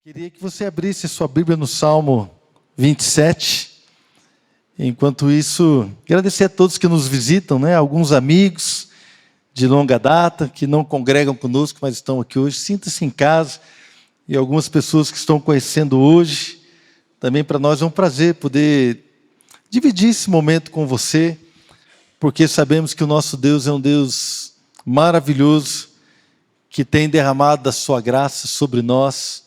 Queria que você abrisse sua Bíblia no Salmo 27. Enquanto isso, agradecer a todos que nos visitam, alguns amigos de longa data, que não congregam conosco, mas estão aqui hoje. Sinta-se em casa. E algumas pessoas que estão conhecendo hoje. Também para nós é um prazer poder dividir esse momento com você, porque sabemos que o nosso Deus é um Deus maravilhoso, que tem derramado da sua graça sobre nós.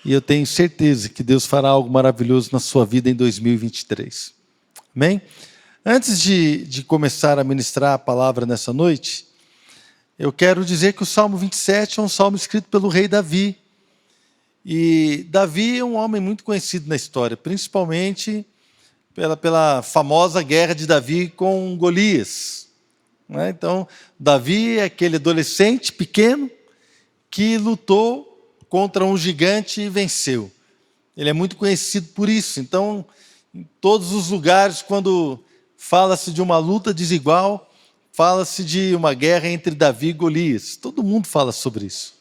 E eu tenho certeza que Deus fará algo maravilhoso na sua vida em 2023. Amém? Antes de começar a ministrar a palavra nessa noite, eu quero dizer que o Salmo 27 é um salmo escrito pelo rei Davi. E Davi é um homem muito conhecido na história, principalmente pela famosa guerra de Davi com Golias. Então, Davi é aquele adolescente pequeno que lutou contra um gigante e venceu. Ele é muito conhecido por isso. Então, em todos os lugares, quando fala-se de uma luta desigual, fala-se de uma guerra entre Davi e Golias. Todo mundo fala sobre isso.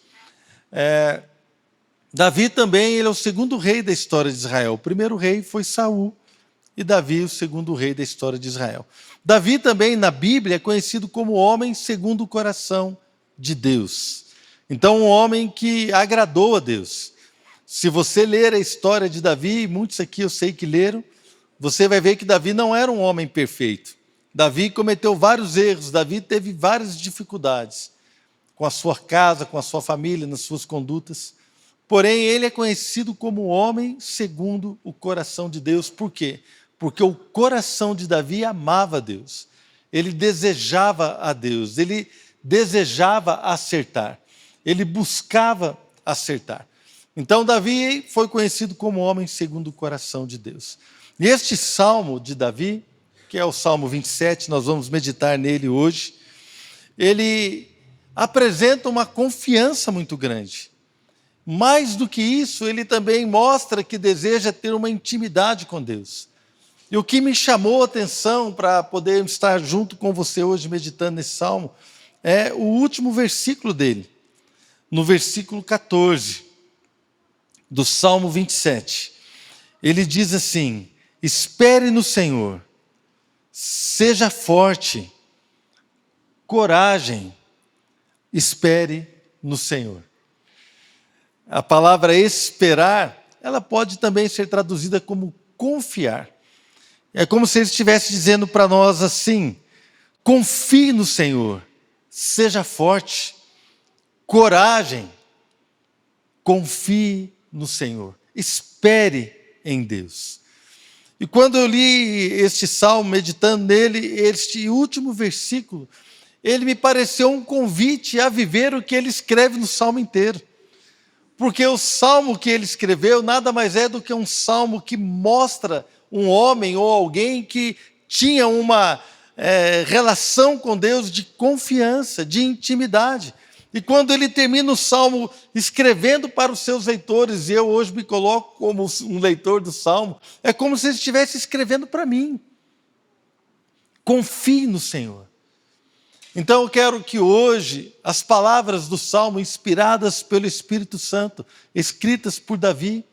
Davi também ele é o segundo rei da história de Israel. O primeiro rei foi Saul e Davi o segundo rei da história de Israel. Davi também, na Bíblia, é conhecido como homem segundo o coração de Deus. Então, um homem que agradou a Deus. Se você ler a história de Davi, muitos aqui eu sei que leram, você vai ver que Davi não era um homem perfeito. Davi cometeu vários erros, Davi teve várias dificuldades com a sua casa, com a sua família, nas suas condutas. Porém, ele é conhecido como homem segundo o coração de Deus. Por quê? Porque o coração de Davi amava a Deus. Ele desejava a Deus, ele desejava acertar. Ele buscava acertar. Então, Davi foi conhecido como homem segundo o coração de Deus. E este salmo de Davi, que é o Salmo 27, nós vamos meditar nele hoje, ele apresenta uma confiança muito grande. Mais do que isso, ele também mostra que deseja ter uma intimidade com Deus. E o que me chamou a atenção para poder estar junto com você hoje meditando nesse salmo é o último versículo dele. No versículo 14 do Salmo 27, ele diz assim: espere no Senhor, seja forte, coragem, espere no Senhor. A palavra esperar, ela pode também ser traduzida como confiar. É como se ele estivesse dizendo para nós assim: confie no Senhor, seja forte, coragem, confie no Senhor, espere em Deus. E quando eu li este salmo, meditando nele, este último versículo, ele me pareceu um convite a viver o que ele escreve no salmo inteiro. Porque o salmo que ele escreveu nada mais é do que um salmo que mostra um homem ou alguém que tinha uma relação com Deus de confiança, de intimidade. E quando ele termina o salmo escrevendo para os seus leitores, e eu hoje me coloco como um leitor do salmo, é como se ele estivesse escrevendo para mim. Confie no Senhor. Então eu quero que hoje as palavras do salmo inspiradas pelo Espírito Santo, escritas por Davi,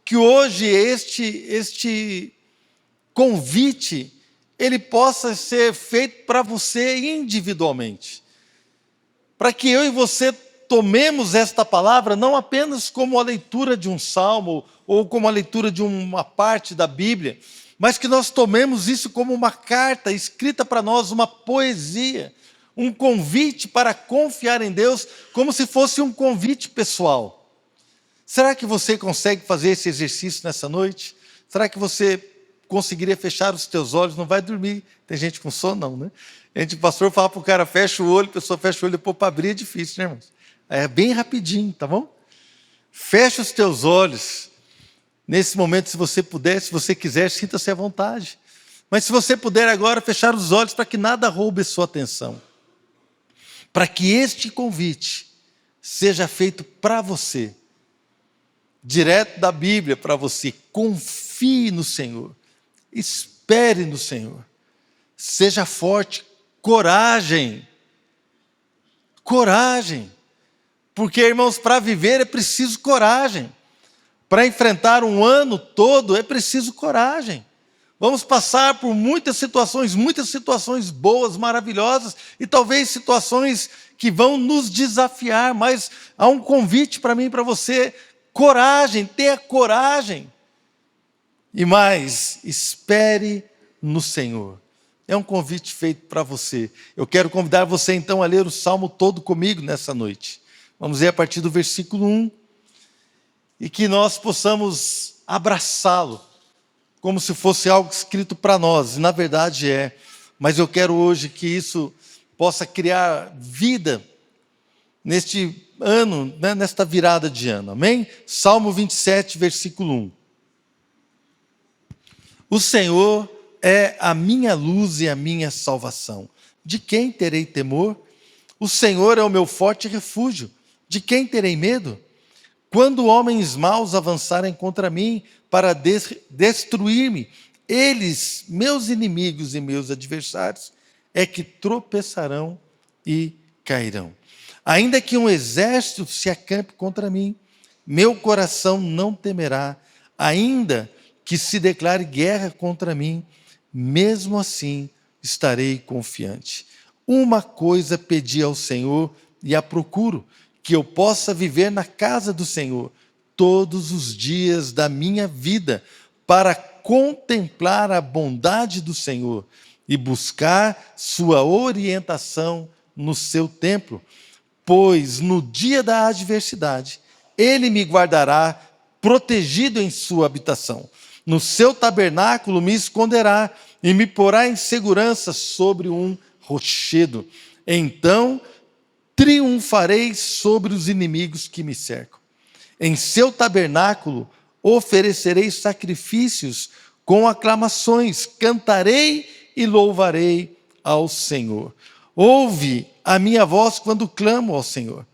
que hoje este convite, ele possa ser feito para você individualmente. Para que eu e você tomemos esta palavra não apenas como a leitura de um salmo ou como a leitura de uma parte da Bíblia, mas que nós tomemos isso como uma carta escrita para nós, uma poesia, um convite para confiar em Deus, como se fosse um convite pessoal. Será que você consegue fazer esse exercício nessa noite? Será que você conseguiria fechar os teus olhos? Não vai dormir. Tem gente com sono, não, né? O pastor fala para o cara, fecha o olho, a pessoa fecha o olho, depois para abrir é difícil, né, irmãos? É bem rapidinho, tá bom? Fecha os teus olhos. Nesse momento, se você puder, se você quiser, sinta-se à vontade. Mas se você puder agora, fechar os olhos para que nada roube a sua atenção. Para que este convite seja feito para você. Direto da Bíblia para você. Confie no Senhor. Espere no Senhor. Seja forte. Coragem. Coragem. Porque, irmãos, para viver é preciso coragem. Para enfrentar um ano todo é preciso coragem. Vamos passar por muitas situações boas, maravilhosas, e talvez situações que vão nos desafiar, mas há um convite para mim e para você: coragem, tenha coragem. E mais, espere no Senhor. É um convite feito para você. Eu quero convidar você então a ler o Salmo todo comigo nessa noite. Vamos ler a partir do versículo 1. E que nós possamos abraçá-lo como se fosse algo escrito para nós. E na verdade é. Mas eu quero hoje que isso possa criar vida neste ano, né, nesta virada de ano. Amém? Salmo 27, versículo 1. O Senhor é a minha luz e a minha salvação. De quem terei temor? O Senhor é o meu forte refúgio. De quem terei medo? Quando homens maus avançarem contra mim para destruir-me, eles, meus inimigos e meus adversários, é que tropeçarão e cairão. Ainda que um exército se acampe contra mim, meu coração não temerá. Ainda que se declare guerra contra mim, mesmo assim estarei confiante. Uma coisa pedi ao Senhor e a procuro, que eu possa viver na casa do Senhor todos os dias da minha vida, para contemplar a bondade do Senhor e buscar sua orientação no seu templo. Pois no dia da adversidade, Ele me guardará protegido em sua habitação. No seu tabernáculo me esconderá e me porá em segurança sobre um rochedo. Então triunfarei sobre os inimigos que me cercam. Em seu tabernáculo oferecerei sacrifícios com aclamações, cantarei e louvarei ao Senhor. Ouve a minha voz quando clamo ao Senhor.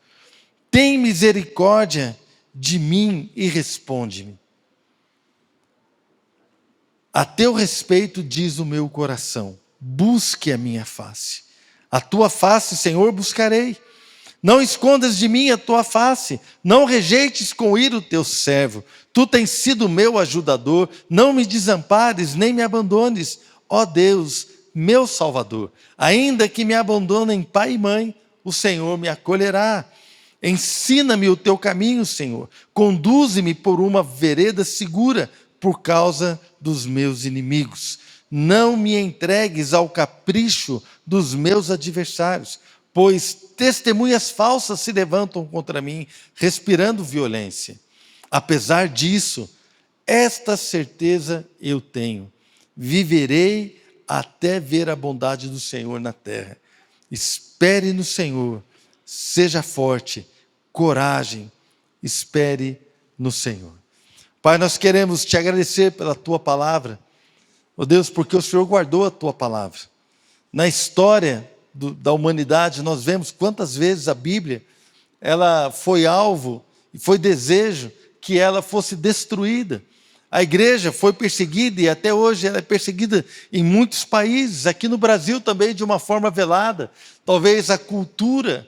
Tem misericórdia de mim e responde-me. A teu respeito diz o meu coração, busque a minha face. A tua face, Senhor, buscarei. Não escondas de mim a tua face, não rejeites com ira o teu servo. Tu tens sido meu ajudador, não me desampares nem me abandones, ó Deus, meu Salvador. Ainda que me abandonem pai e mãe, o Senhor me acolherá. Ensina-me o teu caminho, Senhor, conduze-me por uma vereda segura, por causa dos meus inimigos. Não me entregues ao capricho dos meus adversários, pois testemunhas falsas se levantam contra mim, respirando violência. Apesar disso, esta certeza eu tenho: viverei até ver a bondade do Senhor na terra. Espere no Senhor, seja forte, coragem, espere no Senhor. Pai, nós queremos te agradecer pela tua palavra, ó Deus, porque o Senhor guardou a tua palavra. Na história da humanidade, nós vemos quantas vezes a Bíblia ela foi alvo e foi desejo que ela fosse destruída. A igreja foi perseguida e até hoje ela é perseguida em muitos países, aqui no Brasil também de uma forma velada. Talvez a cultura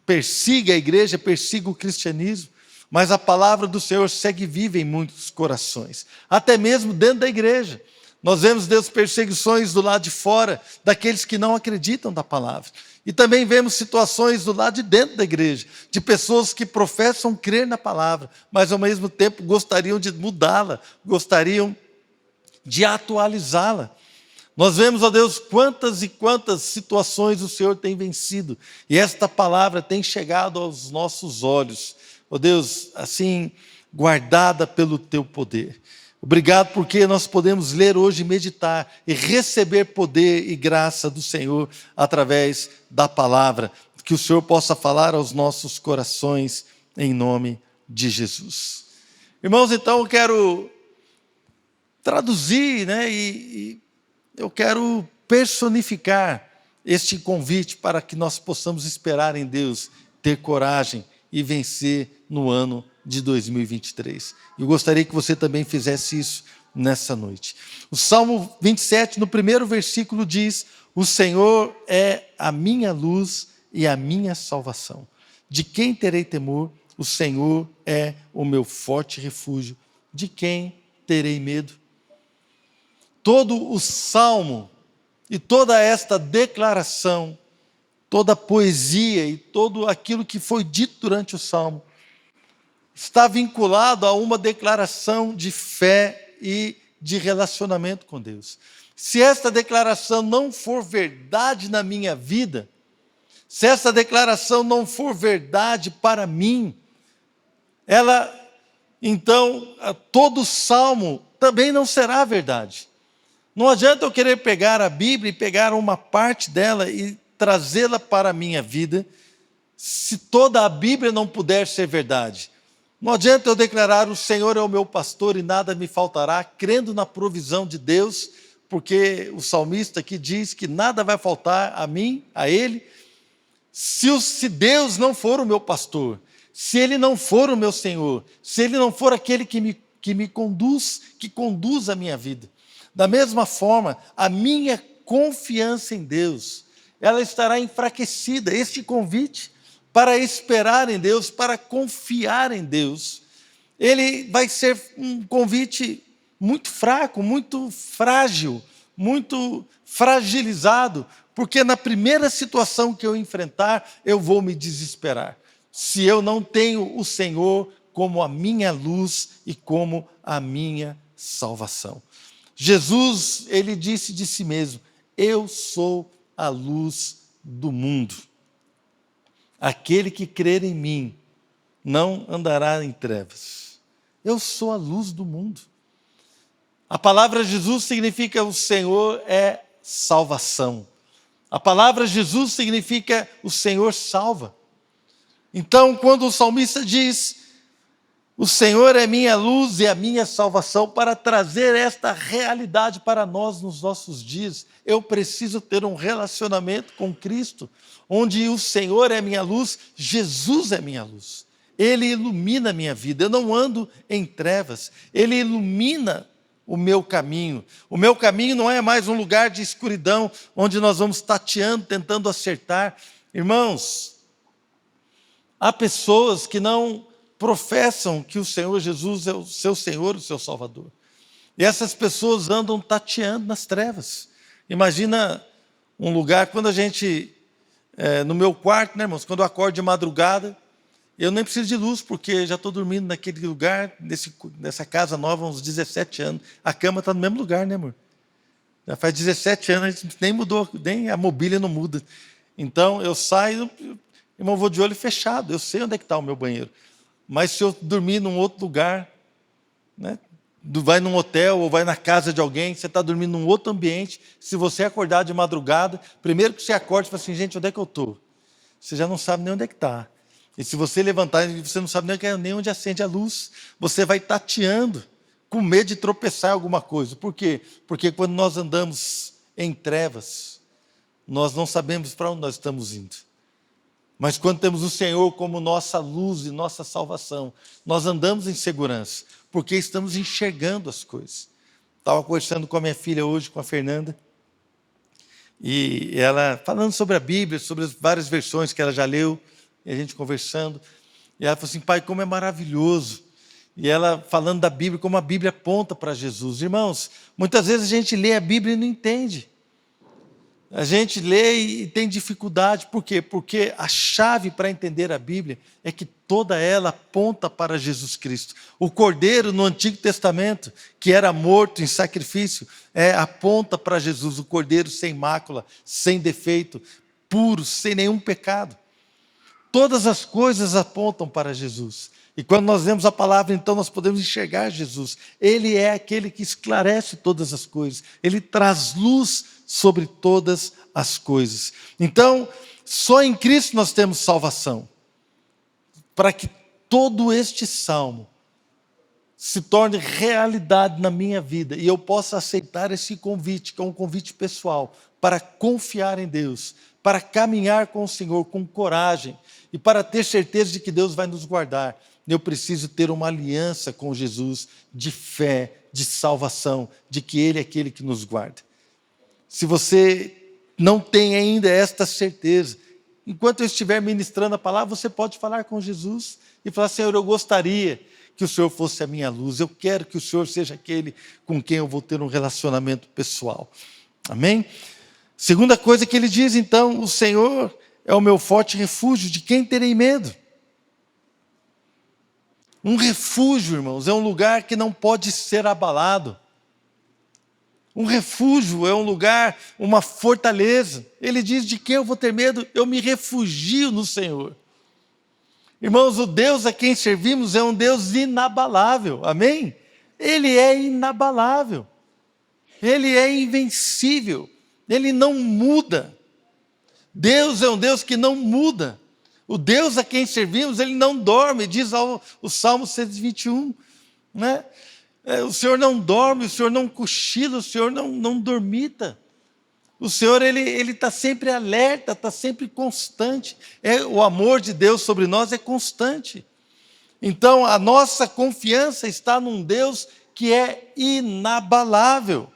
persiga a igreja, persiga o cristianismo, mas a palavra do Senhor segue viva em muitos corações, até mesmo dentro da igreja. Nós vemos, Deus, perseguições do lado de fora, daqueles que não acreditam da palavra. E também vemos situações do lado de dentro da igreja, de pessoas que professam crer na palavra, mas ao mesmo tempo gostariam de mudá-la, gostariam de atualizá-la. Nós vemos, ó Deus, quantas e quantas situações o Senhor tem vencido, e esta palavra tem chegado aos nossos olhos, ó Deus, assim, guardada pelo teu poder. Obrigado porque nós podemos ler hoje, meditar e receber poder e graça do Senhor através da palavra. Que o Senhor possa falar aos nossos corações em nome de Jesus. Irmãos, então eu quero traduzir, e eu quero personificar este convite para que nós possamos esperar em Deus, ter coragem e vencer no ano de 2023. Eu gostaria que você também fizesse isso nessa noite. O Salmo 27, no primeiro versículo diz: o Senhor é a minha luz e a minha salvação. De quem terei temor? O Senhor é o meu forte refúgio. de quem terei medo? Todo o salmo e toda esta declaração, toda a poesia e todo aquilo que foi dito durante o salmo, está vinculado a uma declaração de fé e de relacionamento com Deus. Se esta declaração não for verdade na minha vida, se essa declaração não for verdade para mim, então, todo o salmo também não será verdade. Não adianta eu querer pegar a Bíblia e pegar uma parte dela e trazê-la para a minha vida, se toda a Bíblia não puder ser verdade. Não adianta eu declarar: o Senhor é o meu pastor e nada me faltará, crendo na provisão de Deus, porque o salmista aqui diz que nada vai faltar a mim, a ele, se Deus não for o meu pastor, se Ele não for o meu Senhor, se Ele não for aquele que me conduz, que conduz a minha vida. Da mesma forma, a minha confiança em Deus, ela estará enfraquecida. Este convite para esperar em Deus, para confiar em Deus, ele vai ser um convite muito fraco, muito frágil, muito fragilizado, porque na primeira situação que eu enfrentar, eu vou me desesperar, se eu não tenho o Senhor como a minha luz e como a minha salvação. Jesus, ele disse de si mesmo: eu sou a luz do mundo. Aquele que crer em mim não andará em trevas. Eu sou a luz do mundo. A palavra Jesus significa o Senhor é salvação. A palavra Jesus significa o Senhor salva. Então, quando o salmista diz: o Senhor é minha luz e a minha salvação, para trazer esta realidade para nós nos nossos dias, eu preciso ter um relacionamento com Cristo, onde o Senhor é minha luz, Jesus é minha luz. Ele ilumina a minha vida, eu não ando em trevas, Ele ilumina o meu caminho. O meu caminho não é mais um lugar de escuridão, onde nós vamos tateando, tentando acertar. Irmãos, há pessoas que não professam que o Senhor Jesus é o seu Senhor, o seu Salvador. E essas pessoas andam tateando nas trevas. Imagina um lugar, quando a gente, no meu quarto, né, irmãos, quando eu acordo de madrugada, eu nem preciso de luz, porque já estou dormindo naquele lugar, nessa casa nova, há uns 17 anos. A cama está no mesmo lugar, né, amor? Já faz 17 anos, a gente nem mudou, nem a mobília não muda. Então, eu saio, irmão, vou de olho fechado, eu sei onde é que está o meu banheiro. Mas se eu dormir num outro lugar, né, vai num hotel ou vai na casa de alguém, você está dormindo num outro ambiente, se você acordar de madrugada, primeiro que você acorda e fala assim: gente, onde é que eu estou? Você já não sabe nem onde é que está. E se você levantar e você não sabe nem onde acende a luz, você vai tateando, com medo de tropeçar em alguma coisa. Por quê? Porque quando nós andamos em trevas, nós não sabemos para onde nós estamos indo. Mas quando temos o Senhor como nossa luz e nossa salvação, nós andamos em segurança, porque estamos enxergando as coisas. Estava conversando com a minha filha hoje, com a Fernanda, e ela falando sobre a Bíblia, sobre as várias versões que ela já leu, e a gente conversando, e ela falou assim: pai, como é maravilhoso. E ela falando da Bíblia, como a Bíblia aponta para Jesus. Irmãos, muitas vezes a gente lê a Bíblia e não entende. A gente lê e tem dificuldade. Por quê? Porque a chave para entender a Bíblia é que toda ela aponta para Jesus Cristo. O Cordeiro no Antigo Testamento, que era morto em sacrifício, aponta para Jesus, o Cordeiro sem mácula, sem defeito, puro, sem nenhum pecado. Todas as coisas apontam para Jesus. E quando nós lemos a palavra, então nós podemos enxergar Jesus. Ele é aquele que esclarece todas as coisas. Ele traz luz sobre todas as coisas. Então, só em Cristo nós temos salvação. Para que todo este salmo se torne realidade na minha vida e eu possa aceitar esse convite, que é um convite pessoal, para confiar em Deus, para caminhar com o Senhor com coragem e para ter certeza de que Deus vai nos guardar. Eu preciso ter uma aliança com Jesus de fé, de salvação, de que Ele é aquele que nos guarda. Se você não tem ainda esta certeza, enquanto eu estiver ministrando a palavra, você pode falar com Jesus e falar: Senhor, eu gostaria que o Senhor fosse a minha luz. Eu quero que o Senhor seja aquele com quem eu vou ter um relacionamento pessoal. Amém? Segunda coisa que ele diz, então, o Senhor é o meu forte refúgio, de quem terei medo? Um refúgio, irmãos, é um lugar que não pode ser abalado. Um refúgio é um lugar, uma fortaleza. Ele diz, de quem eu vou ter medo? Eu me refugio no Senhor. Irmãos, o Deus a quem servimos é um Deus inabalável, amém? Ele é inabalável. Ele é invencível. Ele não muda. Deus é um Deus que não muda. O Deus a quem servimos, ele não dorme, diz o Salmo 121, né? O Senhor não dorme, o Senhor não cochila, o Senhor não dormita. O Senhor, ele está sempre alerta, está sempre constante. O amor de Deus sobre nós é constante. Então, a nossa confiança está num Deus que é inabalável.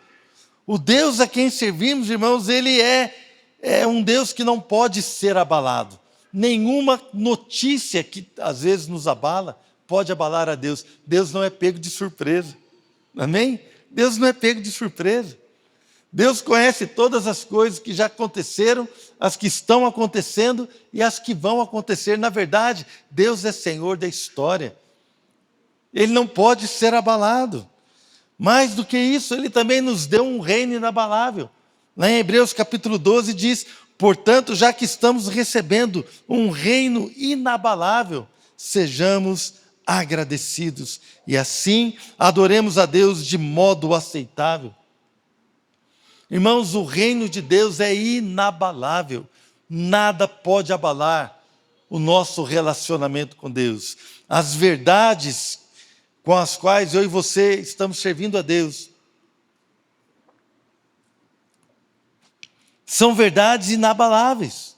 O Deus a quem servimos, irmãos, ele é um Deus que não pode ser abalado. Nenhuma notícia que às vezes nos abala pode abalar a Deus. Deus não é pego de surpresa. Amém? Deus não é pego de surpresa. Deus conhece todas as coisas que já aconteceram, as que estão acontecendo e as que vão acontecer. Na verdade, Deus é Senhor da história. Ele não pode ser abalado. Mais do que isso, Ele também nos deu um reino inabalável. Lá em Hebreus capítulo 12 diz, portanto, já que estamos recebendo um reino inabalável, sejamos agradecidos e assim adoremos a Deus de modo aceitável. Irmãos, o reino de Deus é inabalável. Nada pode abalar o nosso relacionamento com Deus. As verdades com as quais eu e você estamos servindo a Deus são verdades inabaláveis.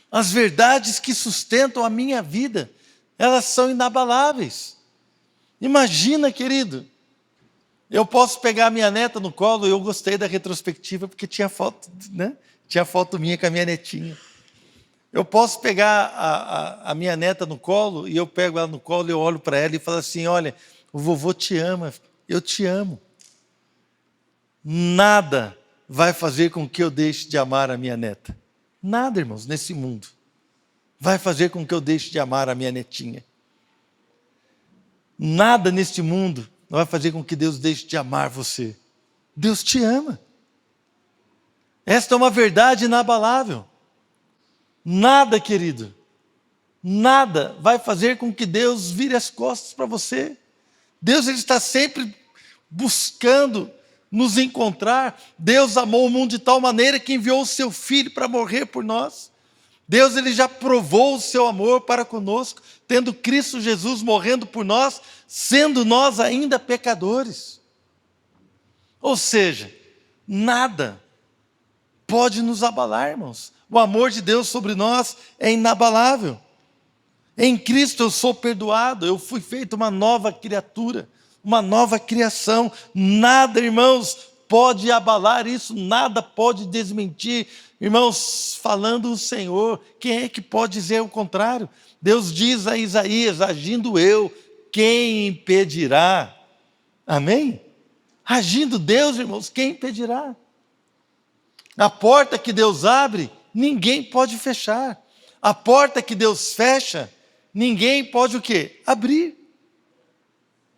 As verdades que sustentam a minha vida, elas são inabaláveis. Imagina, querido, eu posso pegar a minha neta no colo, eu gostei da retrospectiva porque tinha foto, né? Tinha foto minha com a minha netinha. Eu posso pegar a minha neta no colo, e eu pego ela no colo, eu olho para ela e falo assim, olha, o vovô te ama, eu te amo. Nada vai fazer com que eu deixe de amar a minha neta. Nada, irmãos, nesse mundo vai fazer com que eu deixe de amar a minha netinha. Nada neste mundo vai fazer com que Deus deixe de amar você. Deus te ama. Esta é uma verdade inabalável. Nada, querido, nada vai fazer com que Deus vire as costas para você. Deus, ele está sempre buscando nos encontrar. Deus amou o mundo de tal maneira que enviou o seu Filho para morrer por nós. Deus, ele já provou o seu amor para conosco, tendo Cristo Jesus morrendo por nós, sendo nós ainda pecadores. Ou seja, nada pode nos abalar, irmãos. O amor de Deus sobre nós é inabalável. Em Cristo eu sou perdoado, eu fui feito uma nova criatura, uma nova criação. Nada, irmãos, pode abalar isso, nada pode desmentir. Irmãos, falando o Senhor, quem é que pode dizer o contrário? Deus diz a Isaías, agindo eu, quem impedirá? Amém? Agindo Deus, irmãos, quem impedirá? A porta que Deus abre, ninguém pode fechar. A porta que Deus fecha, ninguém pode o quê? Abrir.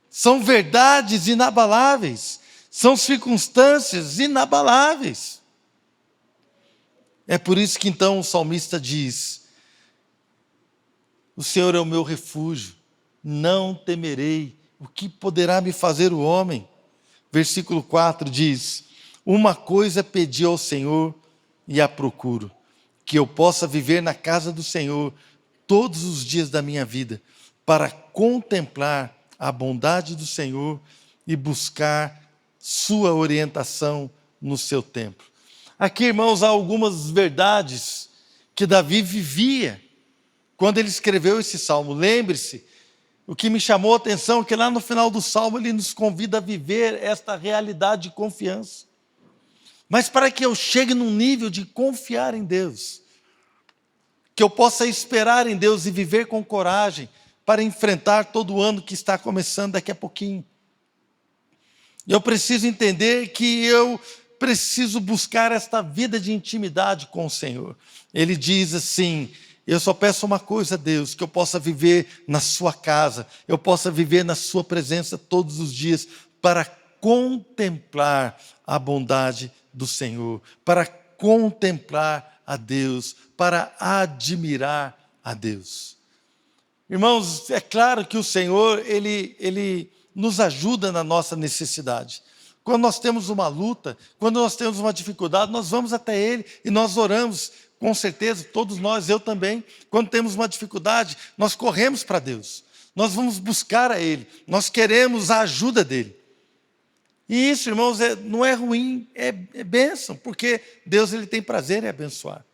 São verdades inabaláveis. São circunstâncias inabaláveis. É por isso que então o salmista diz, o Senhor é o meu refúgio, não temerei, o que poderá me fazer o homem? Versículo 4 diz, uma coisa pedi ao Senhor e a procuro, que eu possa viver na casa do Senhor todos os dias da minha vida, para contemplar a bondade do Senhor e buscar sua orientação no seu templo. Aqui, irmãos, há algumas verdades que Davi vivia quando ele escreveu esse salmo. Lembre-se, o que me chamou a atenção é que lá no final do salmo ele nos convida a viver esta realidade de confiança. Mas para que eu chegue num nível de confiar em Deus, que eu possa esperar em Deus e viver com coragem, para enfrentar todo o ano que está começando daqui a pouquinho. Eu preciso entender que eu preciso buscar esta vida de intimidade com o Senhor. Ele diz assim: eu só peço uma coisa, Deus, que eu possa viver na sua casa, eu possa viver na sua presença todos os dias, para contemplar a bondade do Senhor, para contemplar a Deus, para admirar a Deus. Irmãos, é claro que o Senhor, Ele nos ajuda na nossa necessidade. Quando nós temos uma luta, quando nós temos uma dificuldade, nós vamos até Ele e nós oramos, com certeza, todos nós, eu também. Quando temos uma dificuldade, nós corremos para Deus, nós vamos buscar a Ele, nós queremos a ajuda dEle. E isso, irmãos, não é ruim, é bênção, porque Deus Ele tem prazer em abençoar.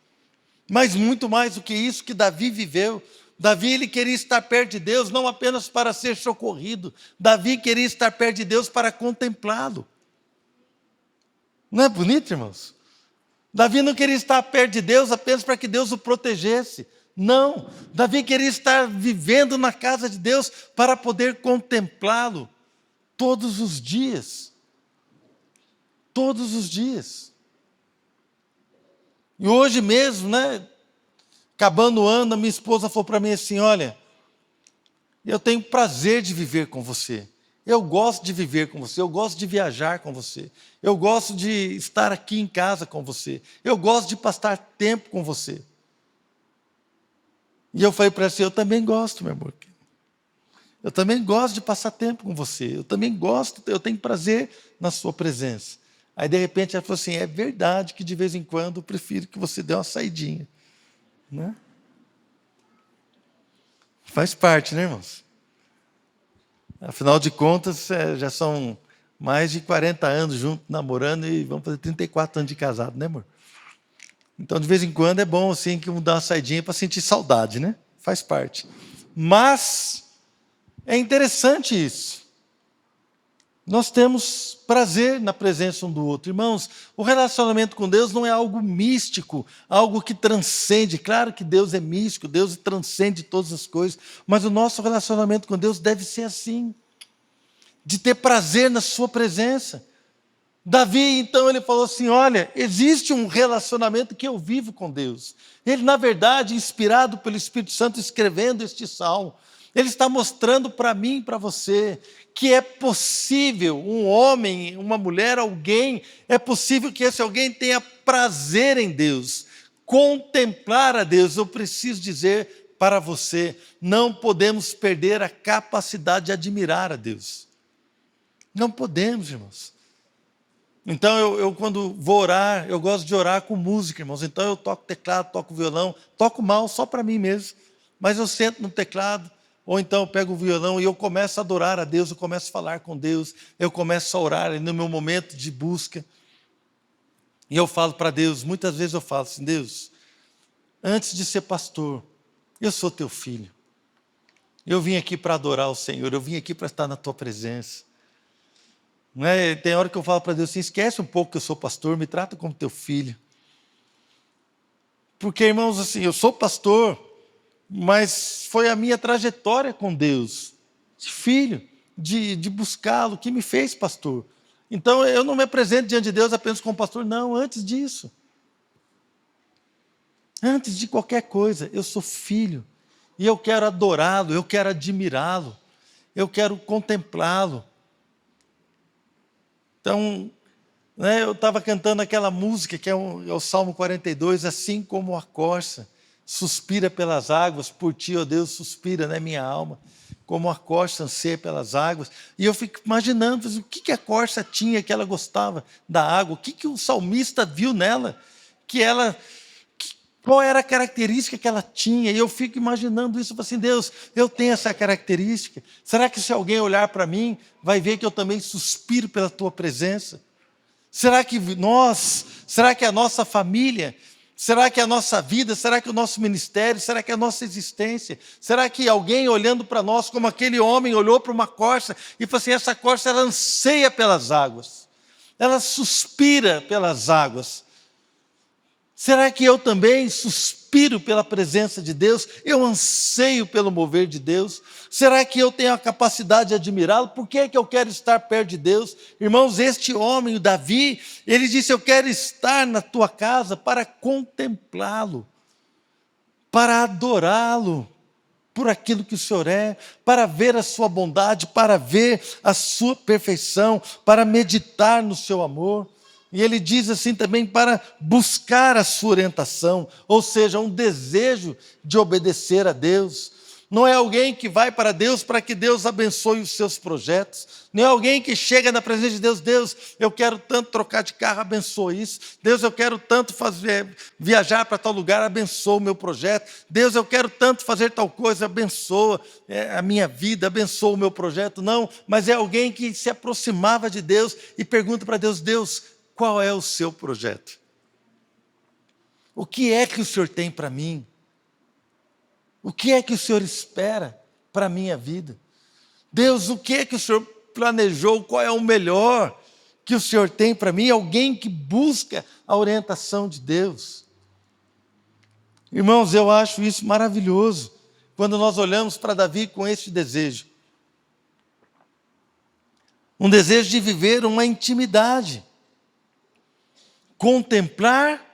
Mas muito mais do que isso que Davi viveu. Davi, ele queria estar perto de Deus, não apenas para ser socorrido. Davi queria estar perto de Deus para contemplá-lo. Não é bonito, irmãos? Davi não queria estar perto de Deus apenas para que Deus o protegesse. Não, Davi queria estar vivendo na casa de Deus para poder contemplá-lo todos os dias. Todos os dias. E hoje mesmo, acabando o ano, a minha esposa falou para mim assim: olha, eu tenho prazer de viver com você. Eu gosto de viver com você, eu gosto de viajar com você. Eu gosto de estar aqui em casa com você. Eu gosto de passar tempo com você. E eu falei para ela assim: eu também gosto, meu amor. Eu também gosto de passar tempo com você. Eu também gosto, eu tenho prazer na sua presença. Aí, de repente, ela falou assim: é verdade que de vez em quando eu prefiro que você dê uma saidinha. Né? Faz parte, né, irmãos? Afinal de contas, já são mais de 40 anos juntos, namorando, e vamos fazer 34 anos de casado, né, amor? Então, de vez em quando, é bom, assim, que um dá uma saidinha para sentir saudade, né? Faz parte. Mas, é interessante isso. Nós temos prazer na presença um do outro. Irmãos, o relacionamento com Deus não é algo místico, algo que transcende. Claro que Deus é místico, Deus transcende todas as coisas, mas o nosso relacionamento com Deus deve ser assim, de ter prazer na sua presença. Davi, então, ele falou assim: olha, existe um relacionamento que eu vivo com Deus. Ele, na verdade, inspirado pelo Espírito Santo, escrevendo este salmo, ele está mostrando para mim e para você que é possível um homem, uma mulher, alguém, é possível que esse alguém tenha prazer em Deus, contemplar a Deus. Eu preciso dizer para você, não podemos perder a capacidade de admirar a Deus. Não podemos, irmãos. Então, eu quando vou orar, eu gosto de orar com música, irmãos. Então, eu toco teclado, toco violão, toco mal só para mim mesmo, mas eu sento no teclado, ou então eu pego o violão e eu começo a adorar a Deus, eu começo a falar com Deus, eu começo a orar no meu momento de busca. E eu falo para Deus, muitas vezes eu falo assim: Deus, antes de ser pastor, eu sou teu filho. Eu vim aqui para adorar o Senhor, eu vim aqui para estar na tua presença. Não é? Tem hora que eu falo para Deus assim: esquece um pouco que eu sou pastor, me trata como teu filho. Porque, irmãos, assim, eu sou pastor, mas foi a minha trajetória com Deus, de filho, de buscá-lo, que me fez pastor. Então, eu não me apresento diante de Deus apenas como pastor, não, antes disso. Antes de qualquer coisa, eu sou filho, e eu quero adorá-lo, eu quero admirá-lo, eu quero contemplá-lo. Então, eu estava cantando aquela música que é o Salmo 42, assim como a corça suspira pelas águas, por ti, ó Deus, suspira, minha alma, como a corça anseia pelas águas. E eu fico imaginando o que a corça tinha que ela gostava da água, o que o salmista viu nela, qual era a característica que ela tinha. E eu fico imaginando isso, assim: Deus, eu tenho essa característica. Será que se alguém olhar para mim, vai ver que eu também suspiro pela tua presença? Será que a nossa família, será que a nossa vida, será que o nosso ministério, será que a nossa existência, será que alguém olhando para nós como aquele homem olhou para uma corça e falou assim: essa corça ela anseia pelas águas, ela suspira pelas águas. Será que eu também suspiro pela presença de Deus? Eu anseio pelo mover de Deus? Será que eu tenho a capacidade de admirá-lo? Por que é que eu quero estar perto de Deus? Irmãos, este homem, o Davi, ele disse: eu quero estar na tua casa para contemplá-lo, para adorá-lo por aquilo que o Senhor é, para ver a sua bondade, para ver a sua perfeição, para meditar no seu amor. E ele diz assim também, para buscar a sua orientação, ou seja, um desejo de obedecer a Deus. Não é alguém que vai para Deus para que Deus abençoe os seus projetos. Não é alguém que chega na presença de Deus: Deus, eu quero tanto trocar de carro, abençoe isso. Deus, eu quero tanto viajar para tal lugar, abençoa o meu projeto. Deus, eu quero tanto fazer tal coisa, abençoa a minha vida, abençoa o meu projeto. Não, mas é alguém que se aproximava de Deus e pergunta para Deus: Deus, qual é o seu projeto? O que é que o Senhor tem para mim? O que é que o Senhor espera para a minha vida? Deus, o que é que o Senhor planejou? Qual é o melhor que o Senhor tem para mim? Alguém que busca a orientação de Deus. Irmãos, eu acho isso maravilhoso, quando nós olhamos para Davi com esse desejo. Um desejo de viver uma intimidade. Contemplar,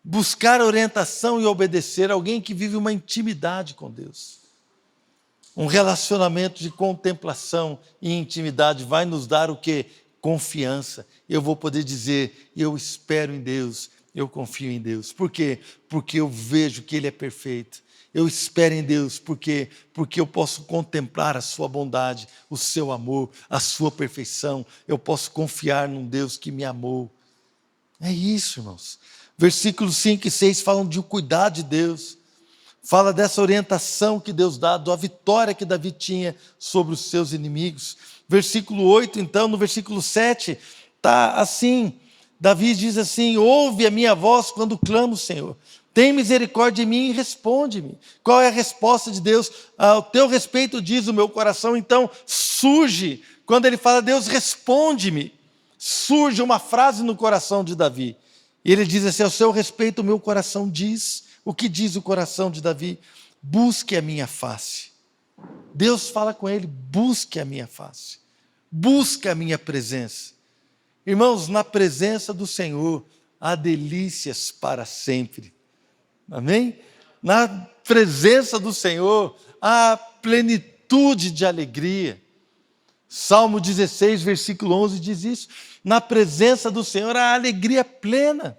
buscar orientação e obedecer. Alguém que vive uma intimidade com Deus. Um relacionamento de contemplação e intimidade vai nos dar o quê? Confiança. Eu vou poder dizer: eu espero em Deus, eu confio em Deus. Por quê? Porque eu vejo que Ele é perfeito. Eu espero em Deus, porque eu posso contemplar a sua bondade, o seu amor, a sua perfeição. Eu posso confiar num Deus que me amou. É isso, irmãos. Versículos 5 e 6 falam de um cuidado de Deus. Fala dessa orientação que Deus dá, da vitória que Davi tinha sobre os seus inimigos. Versículo 8, então, no versículo 7, está assim. Davi diz assim: ouve a minha voz quando clamo, Senhor. Tem misericórdia de mim e responde-me. Qual é a resposta de Deus? Ao teu respeito diz o meu coração. Então surge, quando ele fala: Deus, responde-me, surge uma frase no coração de Davi. E ele diz assim: ao seu respeito o meu coração diz. O que diz o coração de Davi? Busque a minha face. Deus fala com ele: busque a minha face. Busque a minha presença. Irmãos, na presença do Senhor há delícias para sempre. Amém? Na presença do Senhor há plenitude de alegria. Salmo 16, versículo 11 diz isso. Na presença do Senhor há alegria plena.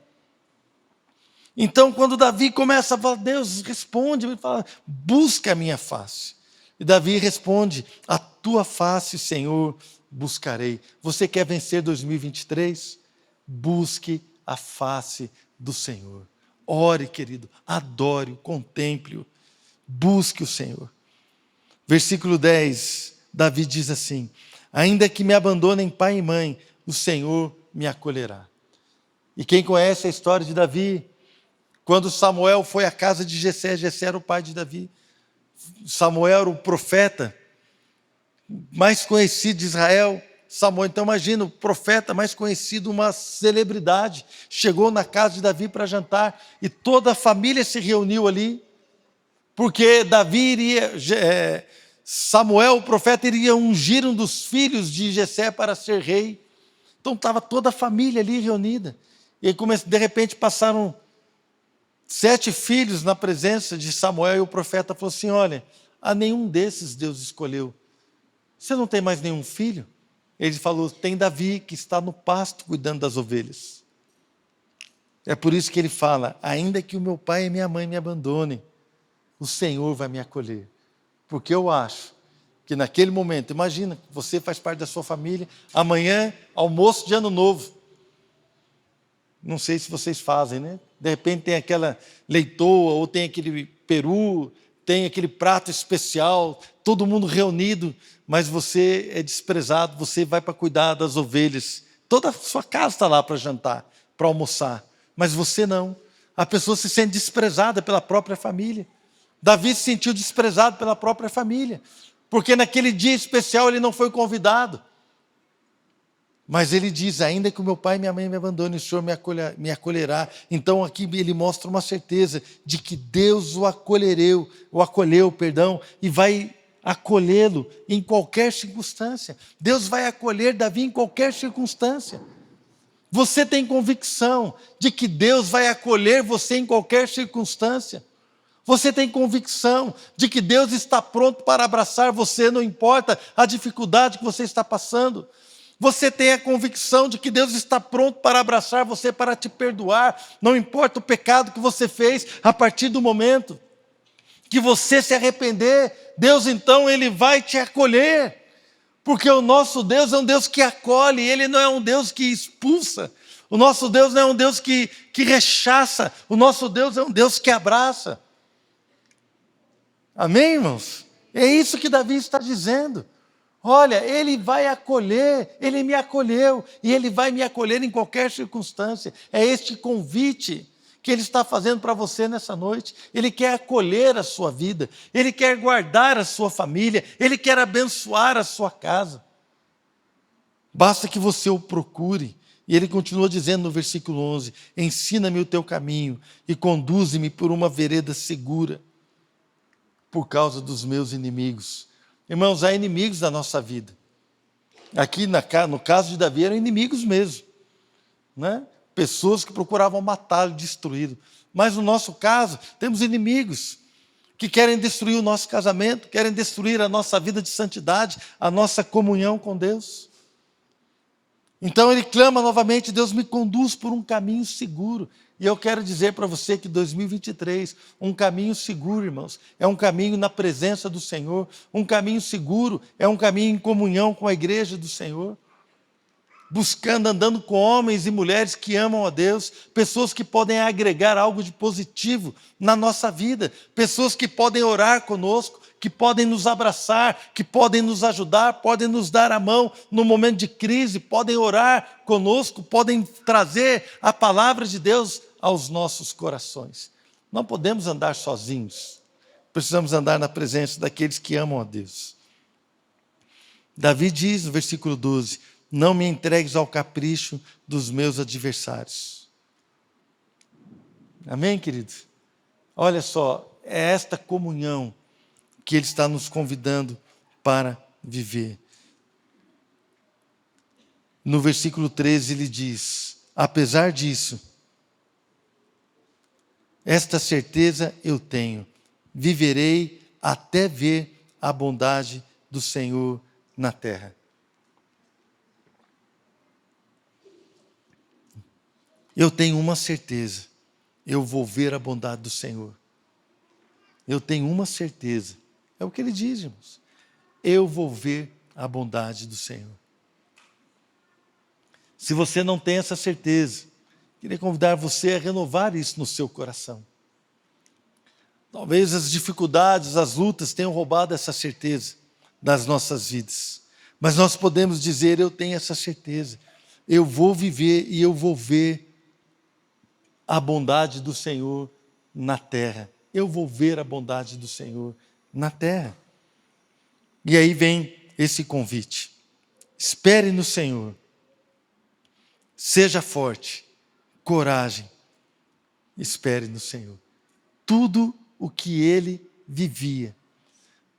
Então, quando Davi começa a falar: Deus, responde, ele fala: busca a minha face. E Davi responde: a tua face, Senhor, buscarei. Você quer vencer 2023? Busque a face do Senhor. Ore, querido, adore-o, contemple-o, busque o Senhor. Versículo 10, Davi diz assim: ainda que me abandonem pai e mãe, o Senhor me acolherá. E quem conhece a história de Davi, quando Samuel foi à casa de Jessé, Jessé era o pai de Davi. Samuel era o profeta mais conhecido de Israel. Samuel, então imagina, o profeta mais conhecido, uma celebridade, chegou na casa de Davi para jantar e toda a família se reuniu ali, porque Davi iria, Samuel, o profeta, iria ungir um dos filhos de Jessé para ser rei. Então estava toda a família ali reunida. E aí, de repente passaram 7 filhos na presença de Samuel e o profeta falou assim: olha, a nenhum desses Deus escolheu. Você não tem mais nenhum filho? Ele falou: tem Davi, que está no pasto cuidando das ovelhas. É por isso que ele fala: ainda que o meu pai e minha mãe me abandonem, o Senhor vai me acolher. Porque eu acho que naquele momento, imagina, você faz parte da sua família, amanhã, almoço de ano novo. Não sei se vocês fazem, né? De repente tem aquela leitoa, ou tem aquele peru, tem aquele prato especial, todo mundo reunido, mas você é desprezado, você vai para cuidar das ovelhas. Toda a sua casa está lá para jantar, para almoçar, mas você não. A pessoa se sente desprezada pela própria família. Davi se sentiu desprezado pela própria família, porque naquele dia especial ele não foi convidado. Mas ele diz, ainda que o meu pai e minha mãe me abandonem, o Senhor me acolherá. Então aqui ele mostra uma certeza de que Deus o acolheu, e vai acolhê-lo em qualquer circunstância. Deus vai acolher Davi em qualquer circunstância. Você tem convicção de que Deus vai acolher você em qualquer circunstância? Você tem convicção de que Deus está pronto para abraçar você, não importa a dificuldade que você está passando? Você tem a convicção de que Deus está pronto para abraçar você, para te perdoar, não importa o pecado que você fez, a partir do momento que você se arrepender, Deus então Ele vai te acolher, porque o nosso Deus é um Deus que acolhe, Ele não é um Deus que expulsa, o nosso Deus não é um Deus que rechaça, o nosso Deus é um Deus que abraça. Amém, irmãos? É isso que Davi está dizendo. Olha, Ele vai acolher, Ele me acolheu, e Ele vai me acolher em qualquer circunstância. É este convite que Ele está fazendo para você nessa noite. Ele quer acolher a sua vida, Ele quer guardar a sua família, Ele quer abençoar a sua casa. Basta que você o procure. E Ele continua dizendo no versículo 11, ensina-me o teu caminho e conduze-me por uma vereda segura, por causa dos meus inimigos. Irmãos, há inimigos da nossa vida. Aqui no caso de Davi eram inimigos mesmo, né? Pessoas que procuravam matá-lo, destruí-lo. Mas no nosso caso, temos inimigos que querem destruir o nosso casamento, querem destruir a nossa vida de santidade, a nossa comunhão com Deus. Então ele clama novamente, Deus me conduz por um caminho seguro. E eu quero dizer para você que 2023, um caminho seguro, irmãos, é um caminho na presença do Senhor, um caminho seguro é um caminho em comunhão com a igreja do Senhor, buscando, andando com homens e mulheres que amam a Deus, pessoas que podem agregar algo de positivo na nossa vida, pessoas que podem orar conosco, que podem nos abraçar, que podem nos ajudar, podem nos dar a mão no momento de crise, podem orar conosco, podem trazer a palavra de Deus aos nossos corações. Não podemos andar sozinhos, precisamos andar na presença daqueles que amam a Deus. Davi diz no versículo 12, não me entregues ao capricho dos meus adversários. Amém, queridos? Olha só, é esta comunhão que Ele está nos convidando para viver. No versículo 13 ele diz, apesar disso, esta certeza eu tenho, viverei até ver a bondade do Senhor na terra. Eu tenho uma certeza, eu vou ver a bondade do Senhor. Eu tenho uma certeza, é o que ele diz, irmãos. Eu vou ver a bondade do Senhor. Se você não tem essa certeza, queria convidar você a renovar isso no seu coração. Talvez as dificuldades, as lutas tenham roubado essa certeza das nossas vidas. Mas nós podemos dizer, eu tenho essa certeza. Eu vou viver e eu vou ver a bondade do Senhor na terra. Eu vou ver a bondade do Senhor na terra. E aí vem esse convite. Espere no Senhor. Seja forte. Coragem. Espere no Senhor. Tudo o que ele vivia,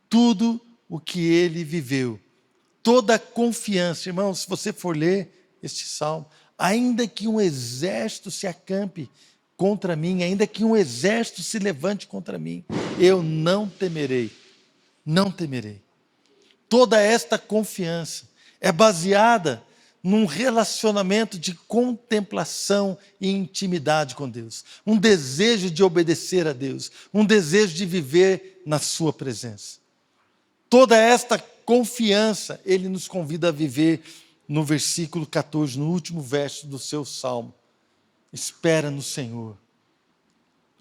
tudo o que ele viveu, toda a confiança, irmãos, se você for ler este salmo, ainda que um exército se acampe contra mim, ainda que um exército se levante contra mim, eu não temerei, não temerei. Toda esta confiança é baseada num relacionamento de contemplação e intimidade com Deus, um desejo de obedecer a Deus, um desejo de viver na sua presença. Toda esta confiança, ele nos convida a viver no versículo 14, no último verso do seu salmo. Espera no Senhor,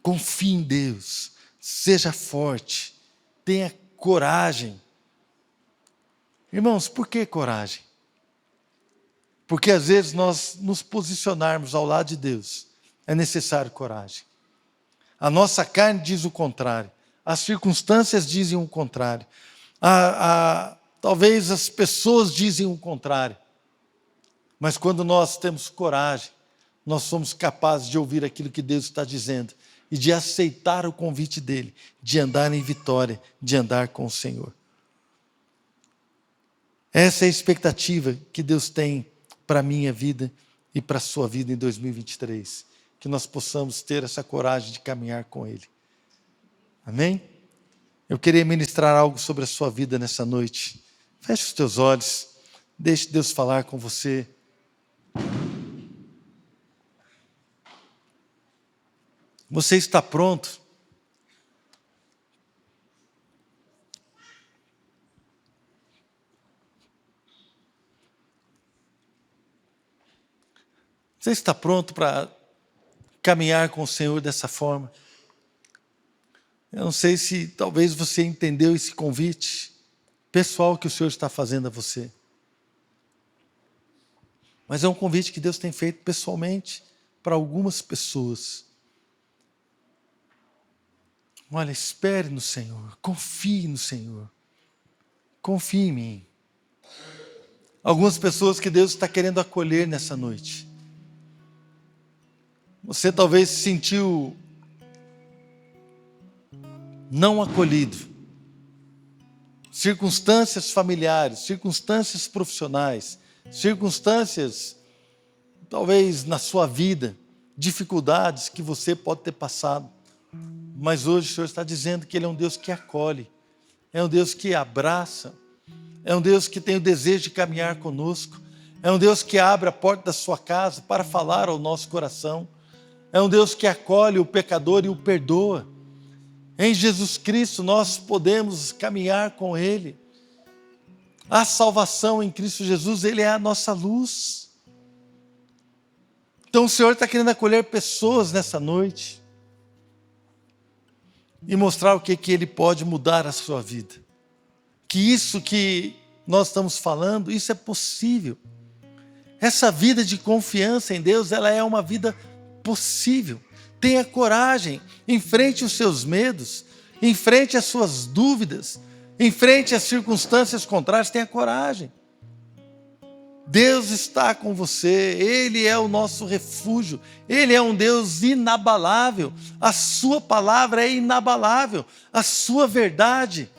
confie em Deus, seja forte, tenha coragem. Irmãos, por que coragem? Porque às vezes nós nos posicionarmos ao lado de Deus, é necessário coragem. A nossa carne diz o contrário, as circunstâncias dizem o contrário, talvez as pessoas dizem o contrário. Mas quando nós temos coragem, nós somos capazes de ouvir aquilo que Deus está dizendo e de aceitar o convite dele, de andar em vitória, de andar com o Senhor. Essa é a expectativa que Deus tem para a minha vida e para a sua vida em 2023. Que nós possamos ter essa coragem de caminhar com Ele. Amém? Eu queria ministrar algo sobre a sua vida nessa noite. Feche os teus olhos, deixe Deus falar com você. Você está pronto? Você está pronto para caminhar com o Senhor dessa forma? Eu não sei se talvez você entendeu esse convite pessoal que o Senhor está fazendo a você. Mas é um convite que Deus tem feito pessoalmente para algumas pessoas. Olha, espere no Senhor, confie no Senhor, confie em mim. Algumas pessoas que Deus está querendo acolher nessa noite. Você talvez se sentiu não acolhido. Circunstâncias familiares, circunstâncias profissionais, circunstâncias, talvez na sua vida, dificuldades que você pode ter passado. Mas hoje o Senhor está dizendo que Ele é um Deus que acolhe, é um Deus que abraça, é um Deus que tem o desejo de caminhar conosco, é um Deus que abre a porta da sua casa para falar ao nosso coração, é um Deus que acolhe o pecador e o perdoa. Em Jesus Cristo nós podemos caminhar com Ele. A salvação em Cristo Jesus, Ele é a nossa luz. Então o Senhor está querendo acolher pessoas nessa noite e mostrar o que Ele pode mudar a sua vida. Que isso que nós estamos falando, isso é possível. Essa vida de confiança em Deus, ela é uma vida possível. Tenha coragem, enfrente os seus medos, enfrente as suas dúvidas, enfrente as circunstâncias contrárias, tenha coragem. Deus está com você, Ele é o nosso refúgio, Ele é um Deus inabalável, a sua palavra é inabalável, a sua verdade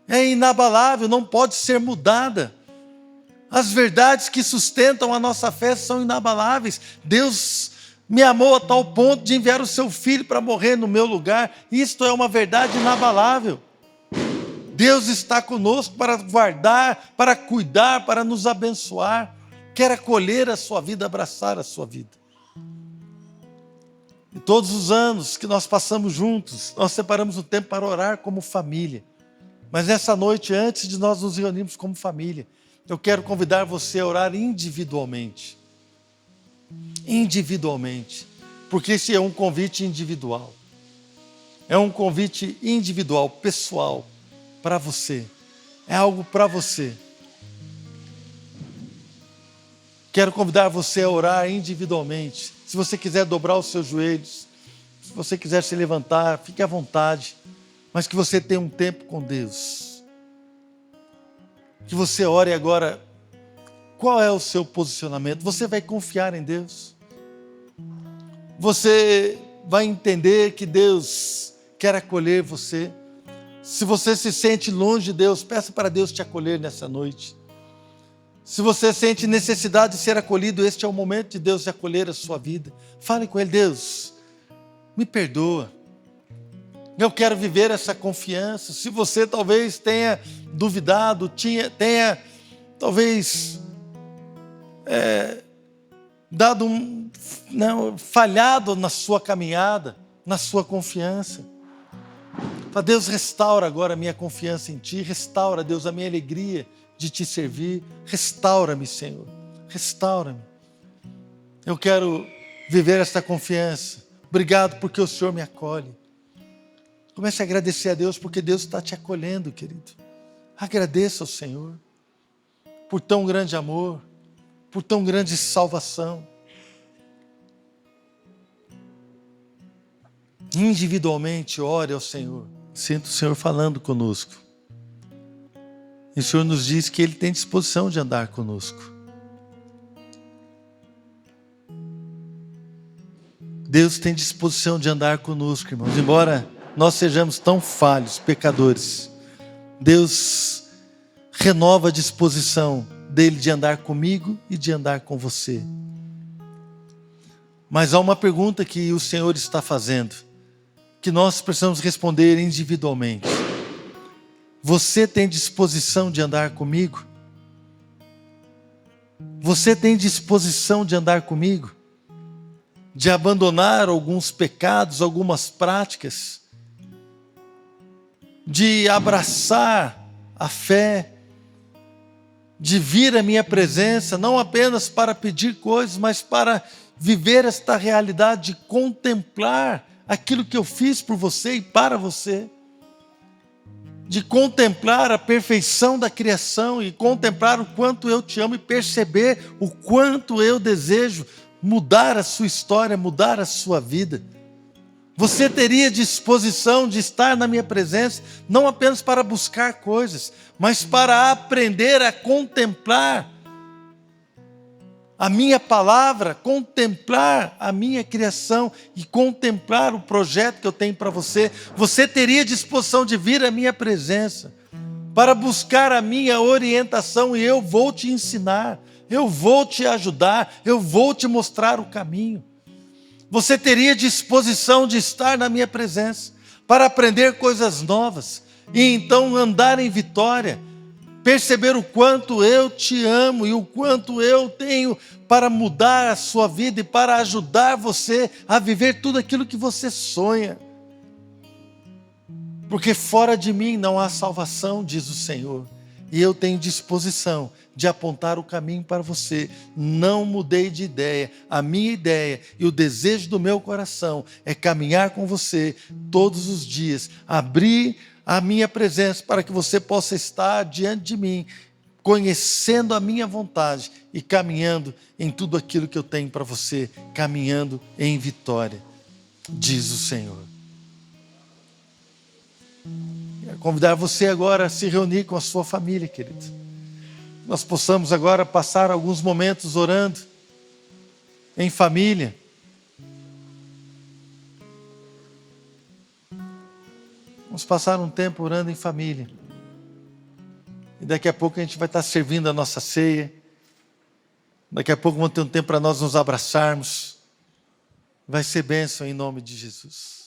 é inabalável, não pode ser mudada. As verdades que sustentam a nossa fé são inabaláveis. Deus me amou a tal ponto de enviar o seu Filho para morrer no meu lugar. Isto é uma verdade inabalável. Deus está conosco para guardar, para cuidar, para nos abençoar. Quer acolher a sua vida, abraçar a sua vida. E todos os anos que nós passamos juntos, nós separamos um tempo para orar como família. Mas nessa noite, antes de nós nos reunirmos como família, eu quero convidar você a orar individualmente. Individualmente. Porque esse é um convite individual. É um convite individual, pessoal, para você. É algo para você. Quero convidar você a orar individualmente. Se você quiser dobrar os seus joelhos, se você quiser se levantar, fique à vontade. Mas que você tenha um tempo com Deus. Que você ore agora. Qual é o seu posicionamento? Você vai confiar em Deus? Você vai entender que Deus quer acolher você? Se você se sente longe de Deus, peça para Deus te acolher nessa noite. Se você sente necessidade de ser acolhido, este é o momento de Deus acolher a sua vida. Fale com Ele: Deus, me perdoa. Eu quero viver essa confiança. Se você talvez tenha duvidado, tenha talvez falhado na sua caminhada, na sua confiança. Fala: Deus, restaura agora a minha confiança em Ti, restaura, Deus, a minha alegria de Te servir, restaura-me, Senhor, restaura-me. Eu quero viver esta confiança. Obrigado porque o Senhor me acolhe. Comece a agradecer a Deus porque Deus está te acolhendo, querido. Agradeça ao Senhor por tão grande amor, por tão grande salvação. Individualmente, ore ao Senhor. Sinto o Senhor falando conosco. E o Senhor nos diz que Ele tem disposição de andar conosco. Deus tem disposição de andar conosco, irmãos. Embora nós sejamos tão falhos, pecadores, Deus renova a disposição dele de andar comigo e de andar com você. Mas há uma pergunta que o Senhor está fazendo, que nós precisamos responder individualmente. Você tem disposição de andar comigo? Você tem disposição de andar comigo? De abandonar alguns pecados, algumas práticas? De abraçar a fé? De vir à minha presença, não apenas para pedir coisas, mas para viver esta realidade de contemplar aquilo que eu fiz por você e para você, de contemplar a perfeição da criação e contemplar o quanto eu te amo e perceber o quanto eu desejo mudar a sua história, mudar a sua vida. Você teria disposição de estar na minha presença, não apenas para buscar coisas, mas para aprender a contemplar a minha palavra, contemplar a minha criação e contemplar o projeto que eu tenho para você. Você teria disposição de vir à minha presença para buscar a minha orientação e eu vou te ensinar, eu vou te ajudar, eu vou te mostrar o caminho. Você teria disposição de estar na minha presença para aprender coisas novas e então andar em vitória, perceber o quanto eu te amo e o quanto eu tenho para mudar a sua vida e para ajudar você a viver tudo aquilo que você sonha. Porque fora de mim não há salvação, diz o Senhor, e eu tenho disposição de apontar o caminho para você. Não mudei de ideia. A minha ideia e o desejo do meu coração é caminhar com você todos os dias, abrir a minha presença para que você possa estar diante de mim, conhecendo a minha vontade e caminhando em tudo aquilo que eu tenho para você, caminhando em vitória, diz o Senhor. Quero convidar você agora a se reunir com a sua família, querido. Nós possamos agora passar alguns momentos orando em família. Vamos passar um tempo orando em família. E daqui a pouco a gente vai estar servindo a nossa ceia. Daqui a pouco vamos ter um tempo para nós nos abraçarmos. Vai ser bênção em nome de Jesus.